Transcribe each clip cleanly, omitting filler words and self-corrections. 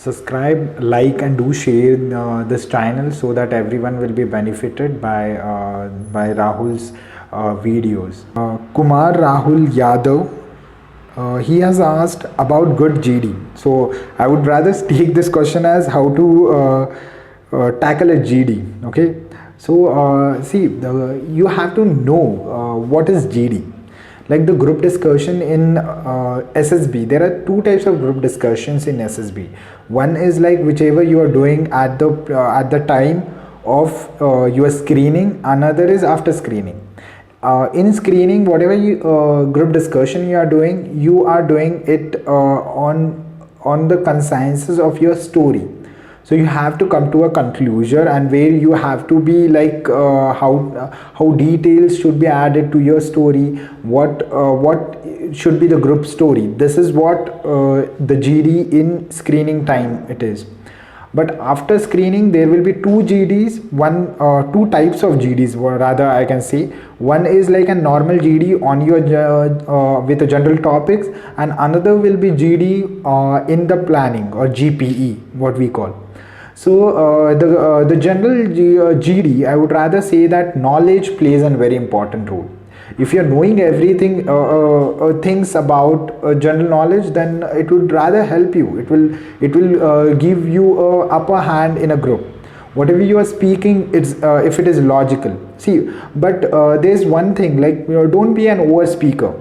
subscribe, like, and do share this channel so that everyone will be benefited by Rahul's videos. Kumar Rahul Yadav, he has asked about good GD. So I would rather take this question as how to tackle a GD. Okay. So you have to know what is GD. Like the group discussion in SSB, there are two types of group discussions in SSB. One is like whichever you are doing at the time of your screening. Another is after screening. In screening, whatever group discussion you are doing it on the consensus of your story. So you have to come to a conclusion, and where you have to be like how details should be added to your story, what should be the group story. This is what the GD in screening time it is. But after screening, there will be two GDs, two types of GDs, or rather I can say. One is like a normal GD on your with the general topics, and another will be GD in the planning, or GPE, what we call. So the general GD, I would rather say that knowledge plays a very important role. If you're knowing everything things about general knowledge, then it would rather help you. It will give you a upper hand in a group. Whatever you are speaking, it's if it is logical. See, but there's one thing, like, don't be an over speaker.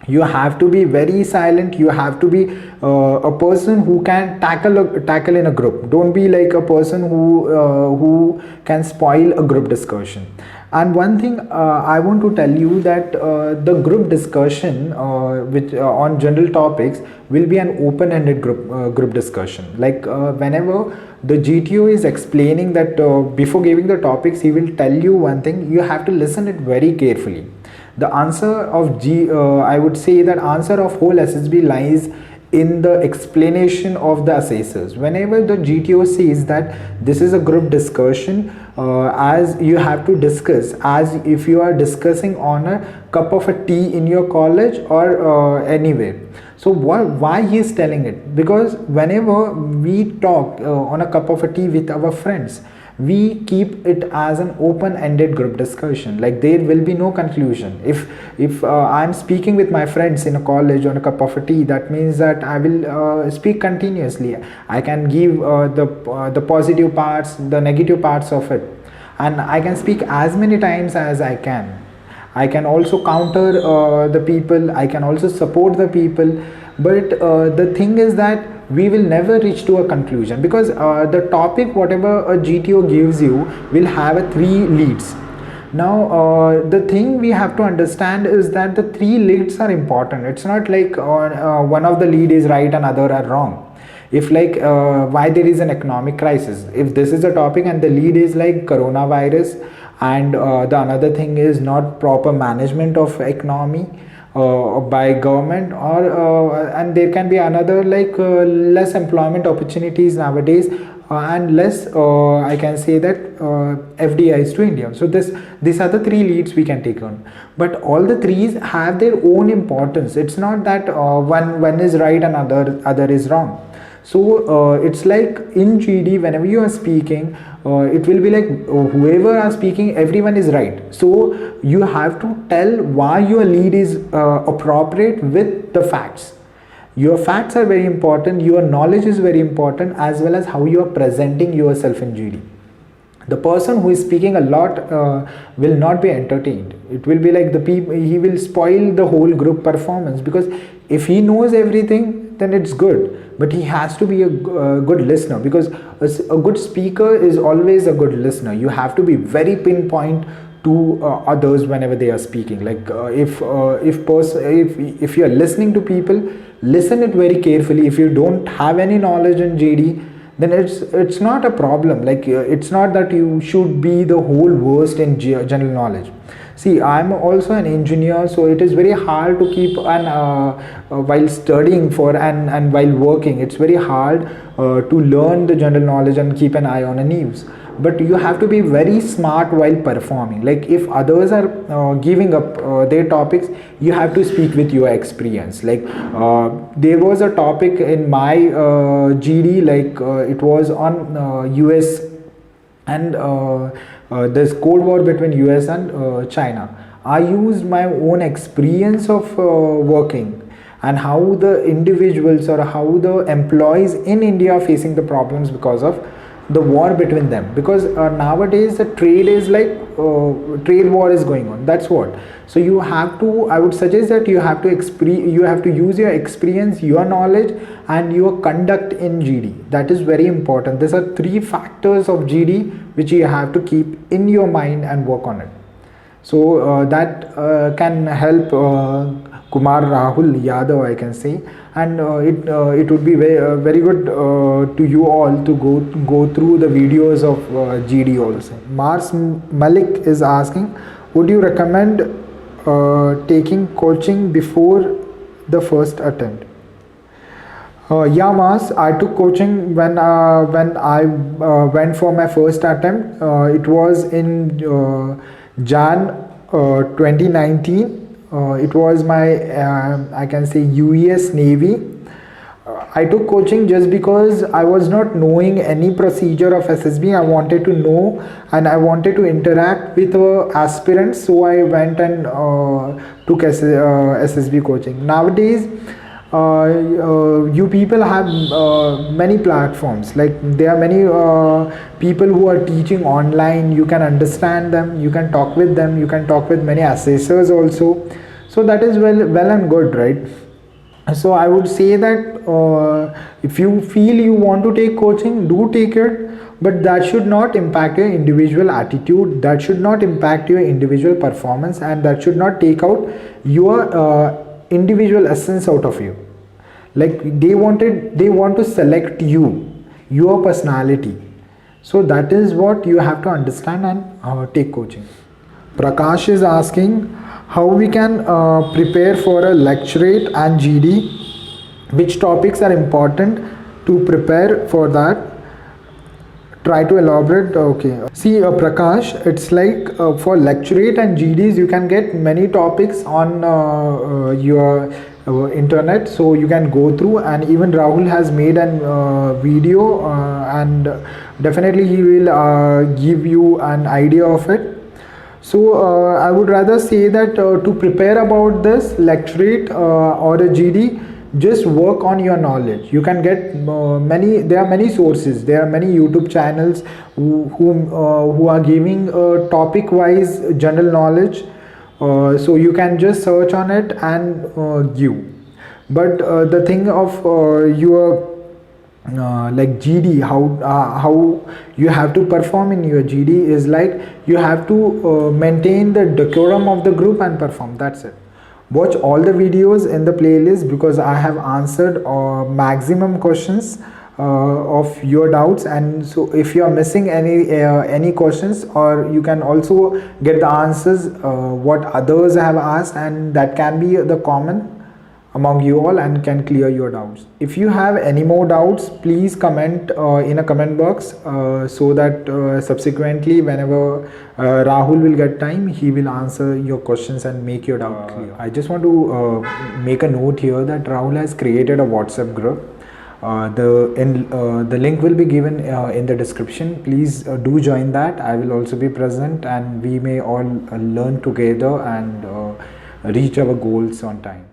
You have to be very silent. You have to be a person who can tackle in a group. Don't be like a person who can spoil a group discussion. And one thing I want to tell you, that the group discussion which on general topics will be an open-ended group discussion. Like whenever the GTO is explaining that, before giving the topics, he will tell you one thing. You have to listen it very carefully. The answer of I would say that answer of whole SSB lies in the explanation of the assessors. Whenever the GTO says that this is a group discussion, as you have to discuss as if you are discussing on a cup of a tea in your college or anywhere. So why he is telling it? Because whenever we talk on a cup of a tea with our friends, we keep it as an open-ended group discussion. Like, there will be no conclusion. If I'm speaking with my friends in a college on a cup of a tea, that means that I will speak continuously. I can give the positive parts, the negative parts of it, and I can speak as many times as I can. I can also counter the people. I can also support the people. But the thing is that we will never reach to a conclusion, because the topic whatever a GTO gives you will have a 3 leads. Now the thing we have to understand is that the 3 leads are important. It's not like one of the lead is right and other are wrong. If like why there is an economic crisis, if this is a topic and the lead is like coronavirus, and the another thing is not proper management of economy by government, or and there can be another like less employment opportunities nowadays, and less I can say that FDIs to India. So these are the 3 leads we can take on, but all the 3s have their own importance. It's not that one is right and other is wrong. So it's like in GD, whenever you are speaking, it will be like whoever are speaking, everyone is right. So you have to tell why your lead is appropriate with the facts. Your facts are very important, your knowledge is very important, as well as how you are presenting yourself in GD. The person who is speaking a lot will not be entertained. It will be like he will spoil the whole group performance, because if he knows everything, then it's good. But he has to be a good listener, because a good speaker is always a good listener. You have to be very pinpoint to others whenever they are speaking. Like if you are listening to people, listen it very carefully. If you don't have any knowledge in GD, then it's not a problem. Like it's not that you should be the whole versed in general knowledge. See, I'm also an engineer, so it is very hard to keep while studying for and while working, it's very hard to learn the general knowledge and keep an eye on the news. but you have to be very smart while performing. Like if others are giving up their topics, you have to speak with your experience. Like there was a topic in my GD, like it was on US and this cold war between US and China. I used my own experience of working and how the individuals or how the employees in India are facing the problems because of the war between them. Because nowadays the trade is like trade war is going on. That's what. So you have to, I would suggest that you have to use your experience, your knowledge and your conduct in GD. That is very important. These are 3 factors of GD which you have to keep in your mind and work on it. So that can help Kumar Rahul Yadav, I can say, and it would be very good to you all to go through the videos of GD also. Mars Malik is asking, would you recommend taking coaching before the first attempt? Yeah, Mars, I took coaching when I went for my first attempt. It was in Jan 2019. It was my I can say US Navy. I took coaching just because I was not knowing any procedure of SSB. I wanted to know and I wanted to interact with aspirants, so I went and took SSB coaching. Nowadays you people have many platforms, like there are many people who are teaching online. You can understand them, you can talk with them, you can talk with many assessors also. So that is well and good, right? So I would say that if you feel you want to take coaching, do take it, but that should not impact your individual attitude, that should not impact your individual performance, and that should not take out your individual essence out of you. Like they want to select your personality. So that is what you have to understand and take coaching. Prakash is asking how we can prepare for a lecturate and GD, which topics are important to prepare for that. Try to elaborate. Okay, see Prakash, it's like for lecturate and GDs you can get many topics on your internet, so you can go through, and even Rahul has made an video and definitely he will give you an idea of it. So I would rather say that to prepare about this lecturate or a GD, just work on your knowledge. You can get there are many sources, there are many YouTube channels who are giving topic wise general knowledge, so you can just search on it and give. But the thing of your like GD, how you have to perform in your GD is like you have to maintain the decorum of the group and perform. That's it. Watch all the videos in the playlist because I have answered maximum questions of your doubts, and so if you are missing any questions, or you can also get the answers what others have asked, and that can be the common among you all and can clear your doubts. If you have any more doubts, please comment in a comment box so that subsequently whenever Rahul will get time, he will answer your questions and make your doubt clear. I just want to make a note here that Rahul has created a WhatsApp group. The link will be given in the description. Please do join that. I will also be present and we may all learn together and reach our goals on time.